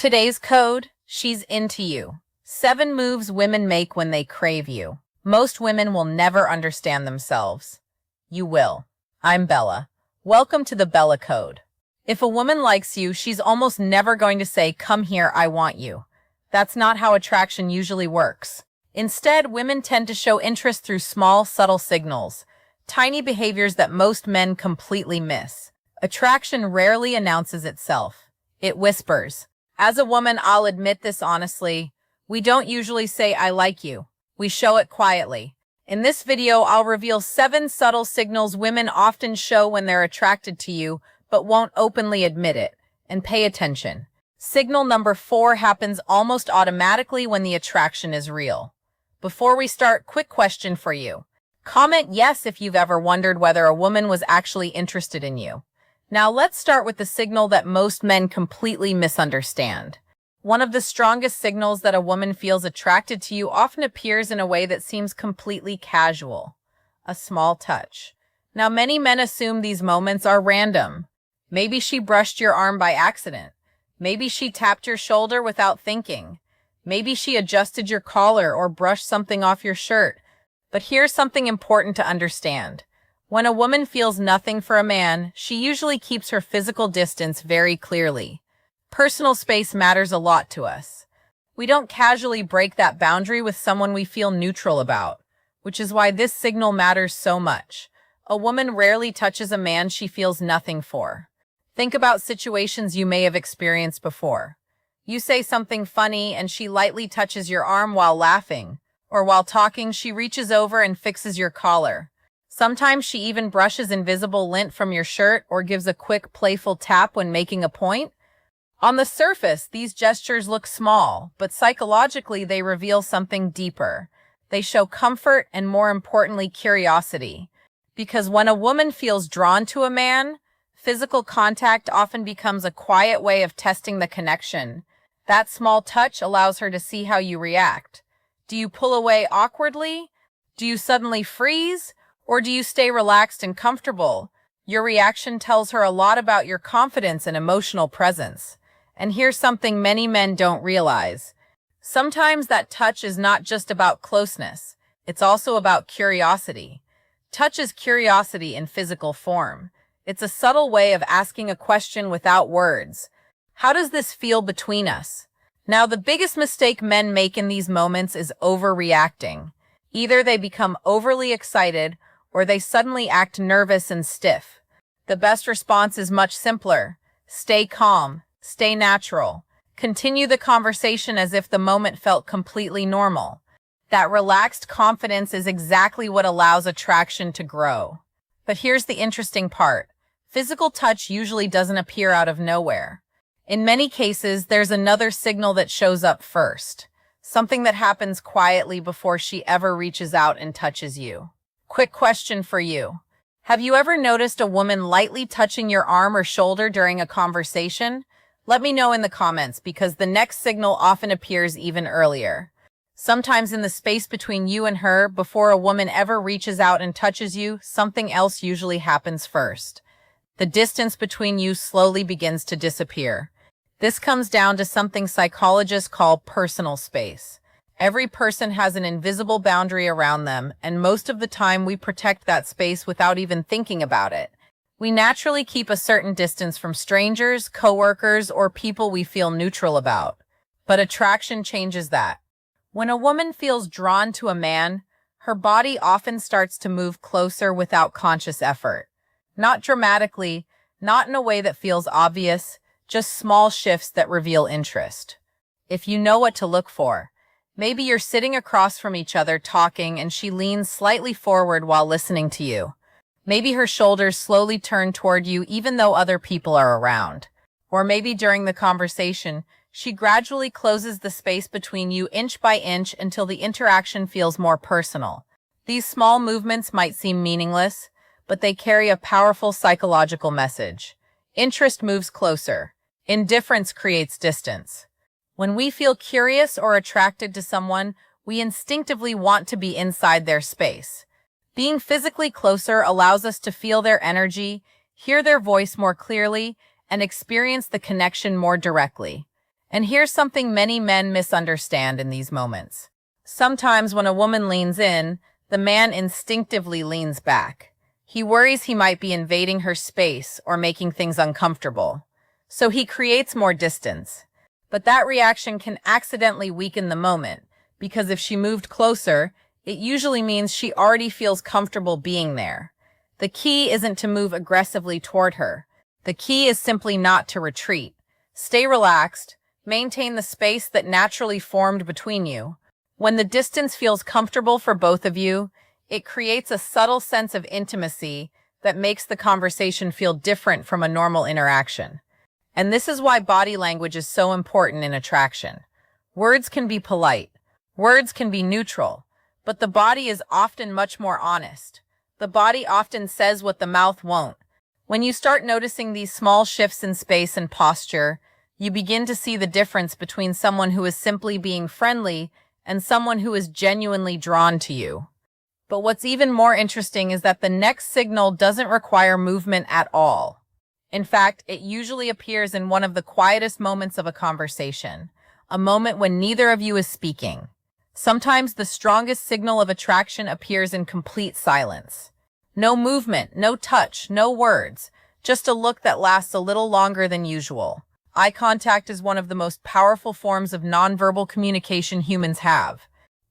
Today's code, she's into you. 7 moves women make when they crave you. Most women will never understand themselves. You will. I'm Bella. Welcome to the Bella Code. If a woman likes you, she's almost never going to say, "Come here, I want you." That's not how attraction usually works. Instead, women tend to show interest through small, subtle signals, tiny behaviors that most men completely miss. Attraction rarely announces itself. It whispers. As a woman, I'll admit this honestly. We don't usually say, "I like you." We show it quietly. In this video, I'll reveal 7 subtle signals women often show when they're attracted to you, but won't openly admit it. And pay attention. Signal number 4 happens almost automatically when the attraction is real. Before we start, quick question for you. Comment yes if you've ever wondered whether a woman was actually interested in you. Now let's start with the signal that most men completely misunderstand. One of the strongest signals that a woman feels attracted to you often appears in a way that seems completely casual. A small touch. Now many men assume these moments are random. Maybe she brushed your arm by accident. Maybe she tapped your shoulder without thinking. Maybe she adjusted your collar or brushed something off your shirt. But here's something important to understand. When a woman feels nothing for a man, she usually keeps her physical distance very clearly. Personal space matters a lot to us. We don't casually break that boundary with someone we feel neutral about, which is why this signal matters so much. A woman rarely touches a man she feels nothing for. Think about situations you may have experienced before. You say something funny and she lightly touches your arm while laughing, or while talking, she reaches over and fixes your collar. Sometimes she even brushes invisible lint from your shirt or gives a quick, playful tap when making a point. On the surface, these gestures look small, but psychologically they reveal something deeper. They show comfort and, more importantly, curiosity. Because when a woman feels drawn to a man, physical contact often becomes a quiet way of testing the connection. That small touch allows her to see how you react. Do you pull away awkwardly? Do you suddenly freeze? Or do you stay relaxed and comfortable? Your reaction tells her a lot about your confidence and emotional presence. And here's something many men don't realize. Sometimes that touch is not just about closeness. It's also about curiosity. Touch is curiosity in physical form. It's a subtle way of asking a question without words. How does this feel between us? Now, the biggest mistake men make in these moments is overreacting. Either they become overly excited or they suddenly act nervous and stiff. The best response is much simpler. Stay calm. Stay natural. Continue the conversation as if the moment felt completely normal. That relaxed confidence is exactly what allows attraction to grow. But here's the interesting part. Physical touch usually doesn't appear out of nowhere. In many cases, there's another signal that shows up first. Something that happens quietly before she ever reaches out and touches you. Quick question for you. Have you ever noticed a woman lightly touching your arm or shoulder during a conversation? Let me know in the comments, because the next signal often appears even earlier. Sometimes in the space between you and her, before a woman ever reaches out and touches you, something else usually happens first. The distance between you slowly begins to disappear. This comes down to something psychologists call personal space. Every person has an invisible boundary around them, and most of the time we protect that space without even thinking about it. We naturally keep a certain distance from strangers, coworkers, or people we feel neutral about. But attraction changes that. When a woman feels drawn to a man, her body often starts to move closer without conscious effort. Not dramatically, not in a way that feels obvious, just small shifts that reveal interest. If you know what to look for, maybe you're sitting across from each other talking and she leans slightly forward while listening to you. Maybe her shoulders slowly turn toward you even though other people are around. Or maybe during the conversation, she gradually closes the space between you inch by inch until the interaction feels more personal. These small movements might seem meaningless, but they carry a powerful psychological message. Interest moves closer. Indifference creates distance. When we feel curious or attracted to someone, we instinctively want to be inside their space. Being physically closer allows us to feel their energy, hear their voice more clearly, and experience the connection more directly. And here's something many men misunderstand in these moments. Sometimes when a woman leans in, the man instinctively leans back. He worries he might be invading her space or making things uncomfortable. So he creates more distance. But that reaction can accidentally weaken the moment, because if she moved closer, it usually means she already feels comfortable being there. The key isn't to move aggressively toward her. The key is simply not to retreat. Stay relaxed, maintain the space that naturally formed between you. When the distance feels comfortable for both of you, it creates a subtle sense of intimacy that makes the conversation feel different from a normal interaction. And this is why body language is so important in attraction. Words can be polite, words can be neutral, but the body is often much more honest. The body often says what the mouth won't. When you start noticing these small shifts in space and posture, you begin to see the difference between someone who is simply being friendly and someone who is genuinely drawn to you. But what's even more interesting is that the next signal doesn't require movement at all. In fact, it usually appears in one of the quietest moments of a conversation, a moment when neither of you is speaking. Sometimes the strongest signal of attraction appears in complete silence. No movement, no touch, no words, just a look that lasts a little longer than usual. Eye contact is one of the most powerful forms of nonverbal communication humans have.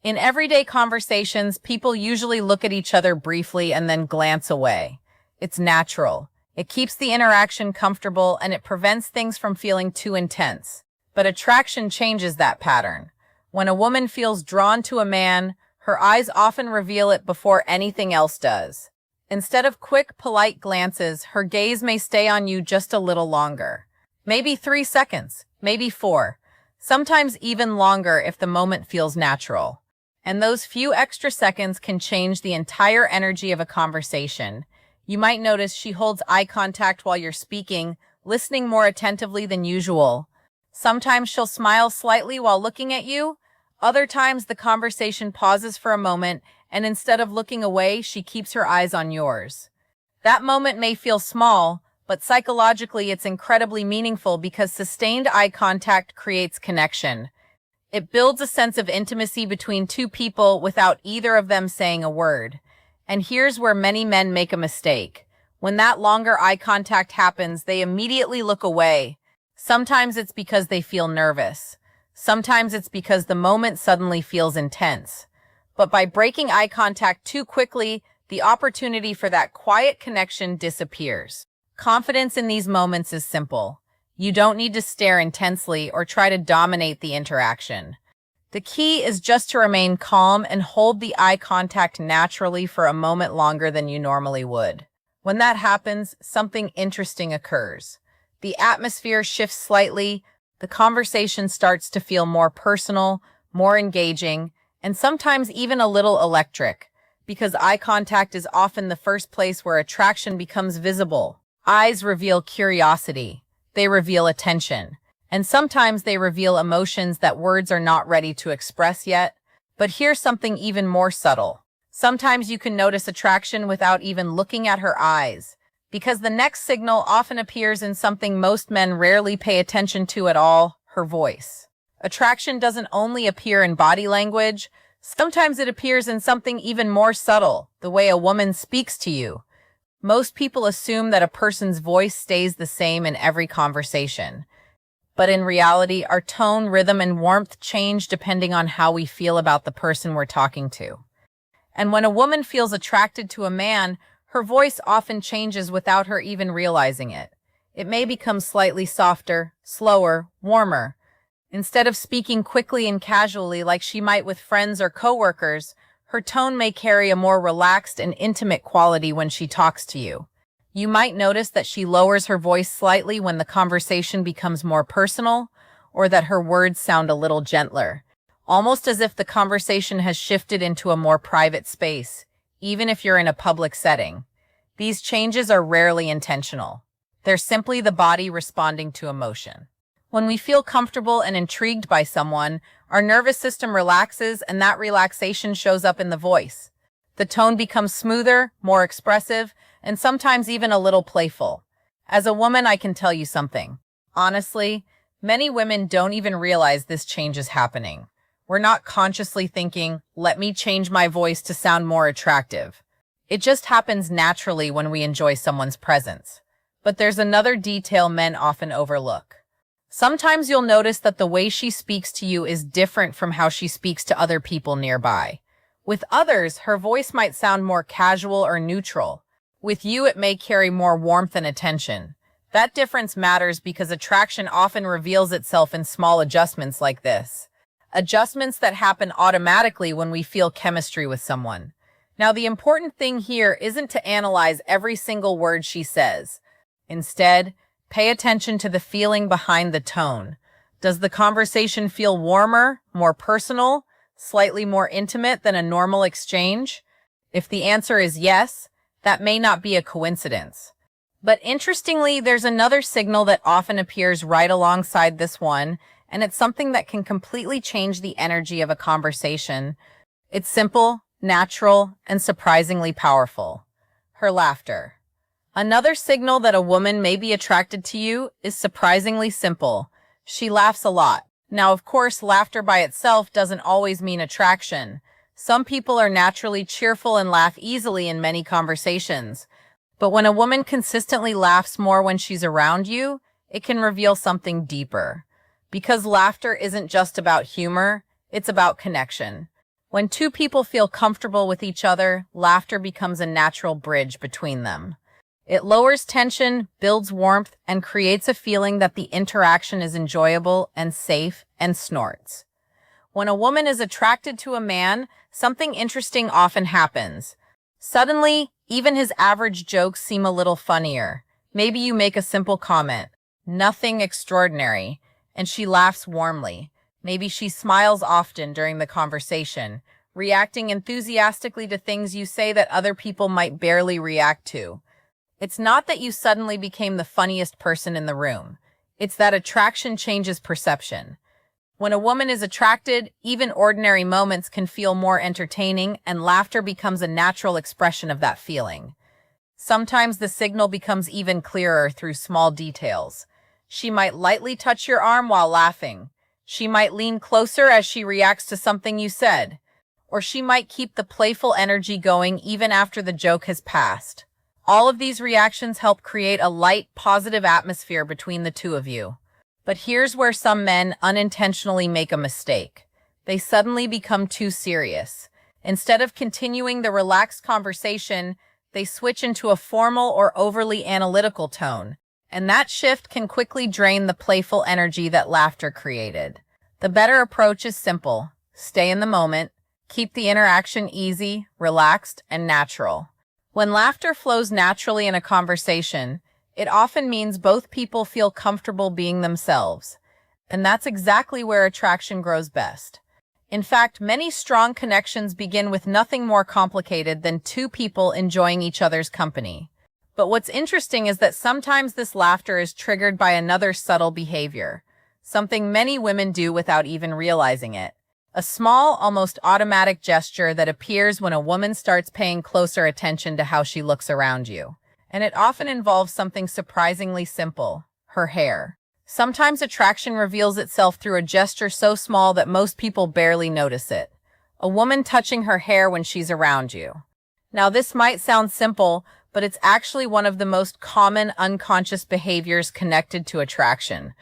In everyday conversations, people usually look at each other briefly and then glance away. It's natural. It keeps the interaction comfortable and it prevents things from feeling too intense. But attraction changes that pattern. When a woman feels drawn to a man, her eyes often reveal it before anything else does. Instead of quick, polite glances, her gaze may stay on you just a little longer. Maybe 3 seconds, maybe 4, sometimes even longer if the moment feels natural. And those few extra seconds can change the entire energy of a conversation. You might notice she holds eye contact while you're speaking, listening more attentively than usual. Sometimes she'll smile slightly while looking at you. Other times the conversation pauses for a moment, and instead of looking away, she keeps her eyes on yours. That moment may feel small, but psychologically it's incredibly meaningful because sustained eye contact creates connection. It builds a sense of intimacy between two people without either of them saying a word. And here's where many men make a mistake. When that longer eye contact happens, they immediately look away. Sometimes it's because they feel nervous. Sometimes it's because the moment suddenly feels intense. But by breaking eye contact too quickly, the opportunity for that quiet connection disappears. Confidence in these moments is simple. You don't need to stare intensely or try to dominate the interaction. The key is just to remain calm and hold the eye contact naturally for a moment longer than you normally would. When that happens, something interesting occurs. The atmosphere shifts slightly, the conversation starts to feel more personal, more engaging, and sometimes even a little electric, because eye contact is often the first place where attraction becomes visible. Eyes reveal curiosity. They reveal attention. And sometimes they reveal emotions that words are not ready to express yet. But here's something even more subtle. Sometimes you can notice attraction without even looking at her eyes, because the next signal often appears in something most men rarely pay attention to at all: her voice. Attraction doesn't only appear in body language. Sometimes it appears in something even more subtle: the way a woman speaks to you. Most people assume that a person's voice stays the same in every conversation. But in reality, our tone, rhythm, and warmth change depending on how we feel about the person we're talking to. And when a woman feels attracted to a man, her voice often changes without her even realizing it. It may become slightly softer, slower, warmer. Instead of speaking quickly and casually like she might with friends or coworkers, her tone may carry a more relaxed and intimate quality when she talks to you. You might notice that she lowers her voice slightly when the conversation becomes more personal, or that her words sound a little gentler, almost as if the conversation has shifted into a more private space, even if you're in a public setting. These changes are rarely intentional. They're simply the body responding to emotion. When we feel comfortable and intrigued by someone, our nervous system relaxes, and that relaxation shows up in the voice. The tone becomes smoother, more expressive, and sometimes even a little playful. As a woman, I can tell you something. Honestly, Many women don't even realize this change is happening. We're not consciously thinking, let me change my voice to sound more attractive. It just happens naturally when we enjoy someone's presence. But there's another detail men often overlook. Sometimes you'll notice that the way she speaks to you is different from how she speaks to other people nearby. With others, her voice might sound more casual or neutral. With you, it may carry more warmth and attention. That difference matters because attraction often reveals itself in small adjustments like this. Adjustments that happen automatically when we feel chemistry with someone. Now, the important thing here isn't to analyze every single word she says. Instead, pay attention to the feeling behind the tone. Does the conversation feel warmer, more personal, slightly more intimate than a normal exchange? If the answer is yes, that may not be a coincidence. But interestingly, there's another signal that often appears right alongside this one, and it's something that can completely change the energy of a conversation. It's simple, natural, and surprisingly powerful. Her laughter. Another signal that a woman may be attracted to you is surprisingly simple. She laughs a lot. Now, of course, laughter by itself doesn't always mean attraction. Some people are naturally cheerful and laugh easily in many conversations. But when a woman consistently laughs more when she's around you, it can reveal something deeper. Because laughter isn't just about humor, it's about connection. When two people feel comfortable with each other, laughter becomes a natural bridge between them. It lowers tension, builds warmth, and creates a feeling that the interaction is enjoyable and safe and snorts. When a woman is attracted to a man, something interesting often happens. Suddenly, even his average jokes seem a little funnier. Maybe you make a simple comment, nothing extraordinary, and she laughs warmly. Maybe she smiles often during the conversation, reacting enthusiastically to things you say that other people might barely react to. It's not that you suddenly became the funniest person in the room. It's that attraction changes perception. When a woman is attracted, even ordinary moments can feel more entertaining, and laughter becomes a natural expression of that feeling. Sometimes the signal becomes even clearer through small details. She might lightly touch your arm while laughing. She might lean closer as she reacts to something you said. Or she might keep the playful energy going even after the joke has passed. All of these reactions help create a light, positive atmosphere between the two of you. But here's where some men unintentionally make a mistake. They suddenly become too serious. Instead of continuing the relaxed conversation, they switch into a formal or overly analytical tone. And that shift can quickly drain the playful energy that laughter created. The better approach is simple. Stay in the moment. Keep the interaction easy, relaxed, and natural. When laughter flows naturally in a conversation, it often means both people feel comfortable being themselves. And that's exactly where attraction grows best. In fact, many strong connections begin with nothing more complicated than two people enjoying each other's company. But what's interesting is that sometimes this laughter is triggered by another subtle behavior, something many women do without even realizing it. A small, almost automatic gesture that appears when a woman starts paying closer attention to how she looks around you. And it often involves something surprisingly simple, her hair. Sometimes attraction reveals itself through a gesture so small that most people barely notice it. A woman touching her hair when she's around you. Now, this might sound simple, but it's actually one of the most common unconscious behaviors connected to attraction.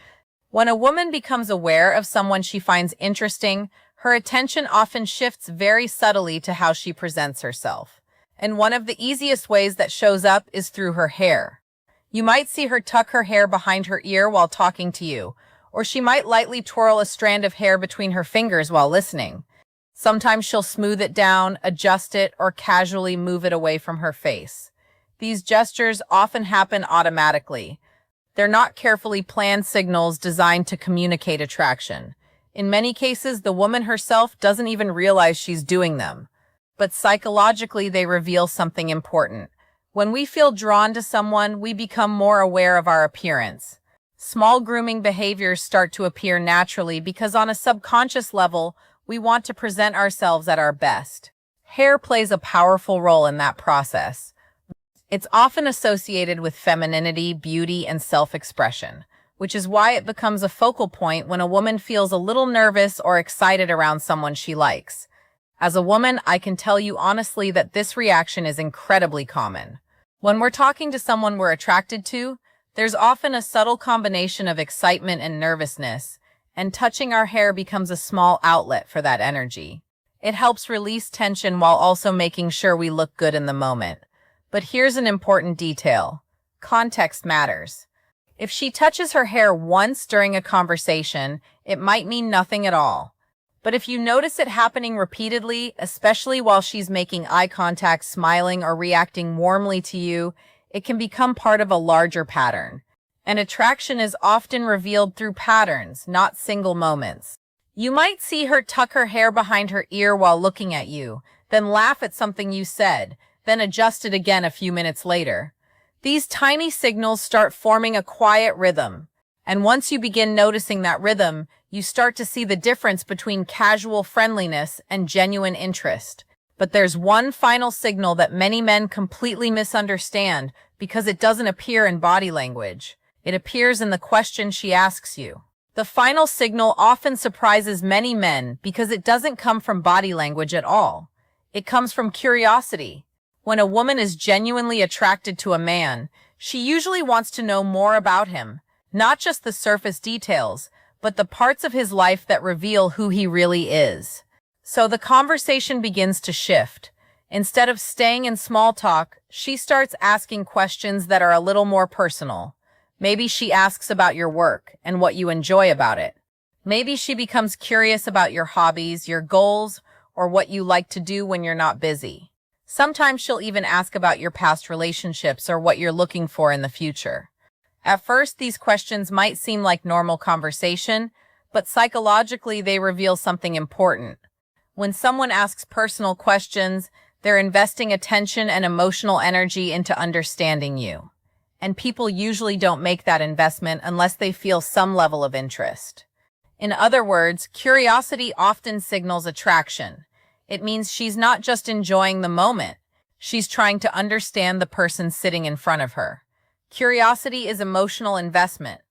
When a woman becomes aware of someone she finds interesting, her attention often shifts very subtly to how she presents herself. And one of the easiest ways that shows up is through her hair. You might see her tuck her hair behind her ear while talking to you, or she might lightly twirl a strand of hair between her fingers while listening. Sometimes she'll smooth it down, adjust it, or casually move it away from her face. These gestures often happen automatically. They're not carefully planned signals designed to communicate attraction. In many cases, the woman herself doesn't even realize she's doing them. But psychologically, they reveal something important. When we feel drawn to someone, we become more aware of our appearance. Small grooming behaviors start to appear naturally because on a subconscious level, we want to present ourselves at our best. Hair plays a powerful role in that process. It's often associated with femininity, beauty, and self-expression, which is why it becomes a focal point when a woman feels a little nervous or excited around someone she likes. As a woman, I can tell you honestly that this reaction is incredibly common. When we're talking to someone we're attracted to, there's often a subtle combination of excitement and nervousness, and touching our hair becomes a small outlet for that energy. It helps release tension while also making sure we look good in the moment. But here's an important detail. Context matters. If she touches her hair once during a conversation, it might mean nothing at all. But if you notice it happening repeatedly, especially while she's making eye contact, smiling, or reacting warmly to you, it can become part of a larger pattern. And attraction is often revealed through patterns, not single moments. You might see her tuck her hair behind her ear while looking at you, then laugh at something you said, then adjust it again a few minutes later. These tiny signals start forming a quiet rhythm. And once you begin noticing that rhythm, you start to see the difference between casual friendliness and genuine interest. But there's one final signal that many men completely misunderstand because it doesn't appear in body language. It appears in the question she asks you. The final signal often surprises many men because it doesn't come from body language at all. It comes from curiosity. When a woman is genuinely attracted to a man, she usually wants to know more about him, not just the surface details, but the parts of his life that reveal who he really is. So the conversation begins to shift. Instead of staying in small talk, she starts asking questions that are a little more personal. Maybe she asks about your work and what you enjoy about it. Maybe she becomes curious about your hobbies, your goals, or what you like to do when you're not busy. Sometimes she'll even ask about your past relationships or what you're looking for in the future. At first, these questions might seem like normal conversation, but psychologically they reveal something important. When someone asks personal questions, they're investing attention and emotional energy into understanding you. And people usually don't make that investment unless they feel some level of interest. In other words, curiosity often signals attraction. It means she's not just enjoying the moment. She's trying to understand the person sitting in front of her. Curiosity is emotional investment.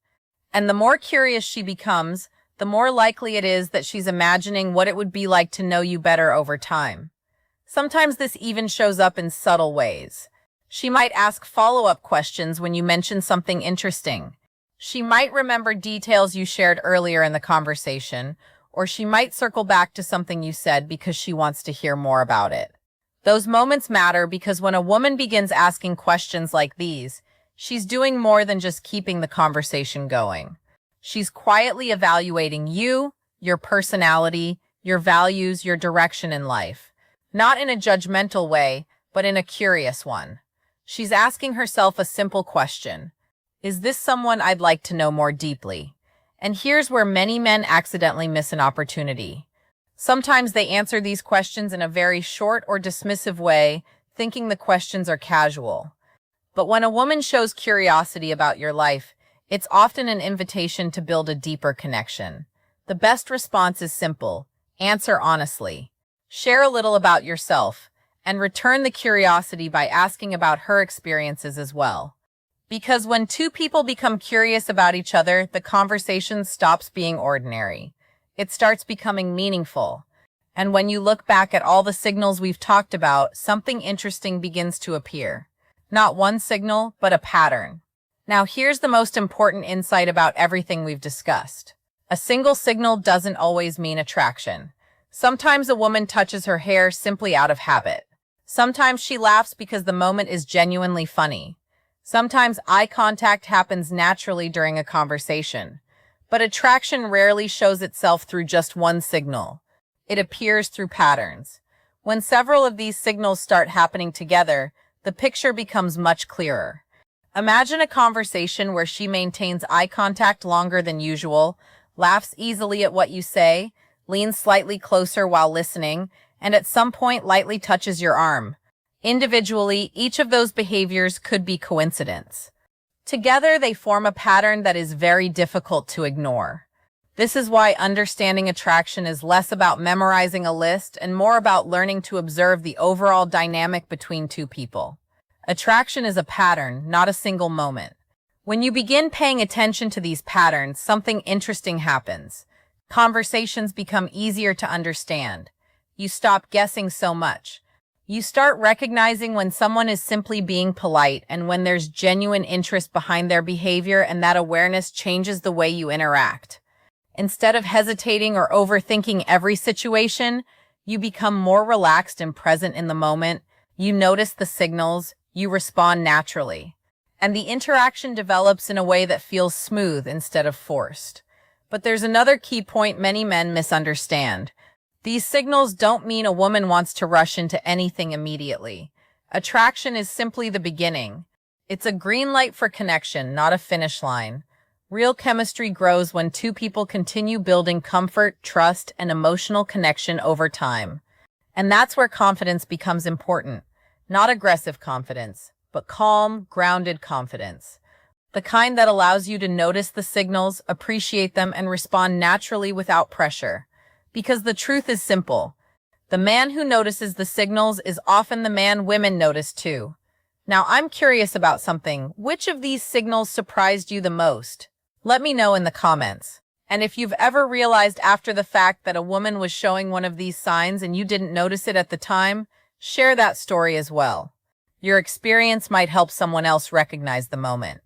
And the more curious she becomes, the more likely it is that she's imagining what it would be like to know you better over time. Sometimes this even shows up in subtle ways. She might ask follow-up questions when you mention something interesting. She might remember details you shared earlier in the conversation, or she might circle back to something you said because she wants to hear more about it. Those moments matter because when a woman begins asking questions like these, she's doing more than just keeping the conversation going. She's quietly evaluating you, your personality, your values, your direction in life. Not in a judgmental way, but in a curious one. She's asking herself a simple question. Is this someone I'd like to know more deeply? And here's where many men accidentally miss an opportunity. Sometimes they answer these questions in a very short or dismissive way, thinking the questions are casual. But when a woman shows curiosity about your life, it's often an invitation to build a deeper connection. The best response is simple. Answer honestly. Share a little about yourself, and return the curiosity by asking about her experiences as well. Because when two people become curious about each other, the conversation stops being ordinary. It starts becoming meaningful. And when you look back at all the signals we've talked about, something interesting begins to appear. Not one signal, but a pattern. Now here's the most important insight about everything we've discussed. A single signal doesn't always mean attraction. Sometimes a woman touches her hair simply out of habit. Sometimes she laughs because the moment is genuinely funny. Sometimes eye contact happens naturally during a conversation. But attraction rarely shows itself through just one signal. It appears through patterns. When several of these signals start happening together, the picture becomes much clearer. Imagine a conversation where she maintains eye contact longer than usual, laughs easily at what you say, leans slightly closer while listening, and at some point lightly touches your arm. Individually, each of those behaviors could be coincidence. Together, they form a pattern that is very difficult to ignore. This is why understanding attraction is less about memorizing a list and more about learning to observe the overall dynamic between two people. Attraction is a pattern, not a single moment. When you begin paying attention to these patterns, something interesting happens. Conversations become easier to understand. You stop guessing so much. You start recognizing when someone is simply being polite and when there's genuine interest behind their behavior, and that awareness changes the way you interact. Instead of hesitating or overthinking every situation, you become more relaxed and present in the moment. You notice the signals, you respond naturally, and the interaction develops in a way that feels smooth instead of forced. But there's another key point many men misunderstand. These signals don't mean a woman wants to rush into anything immediately. Attraction is simply the beginning. It's a green light for connection, not a finish line. Real chemistry grows when two people continue building comfort, trust, and emotional connection over time. And that's where confidence becomes important. Not aggressive confidence, but calm, grounded confidence. The kind that allows you to notice the signals, appreciate them, and respond naturally without pressure. Because the truth is simple. The man who notices the signals is often the man women notice too. Now, I'm curious about something. Which of these signals surprised you the most? Let me know in the comments. And if you've ever realized after the fact that a woman was showing one of these signs and you didn't notice it at the time, share that story as well. Your experience might help someone else recognize the moment.